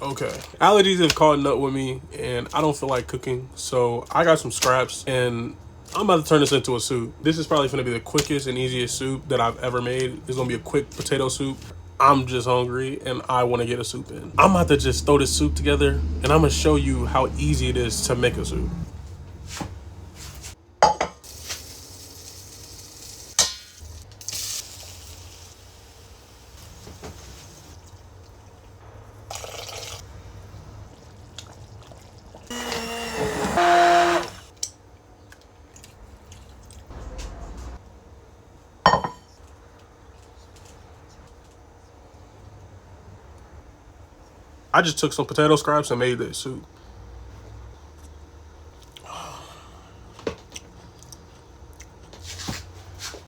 Okay. Allergies have caught up with me and I don't feel like cooking. So I got some scraps and I'm about to turn this into a soup. This is probably going to be the quickest and easiest soup that I've ever made. It's going to be a quick potato soup. I'm just hungry and I want to get a soup in. I'm about to just throw this soup together and I'm going to show you how easy it is to make a soup. I just took some potato scraps and made this soup.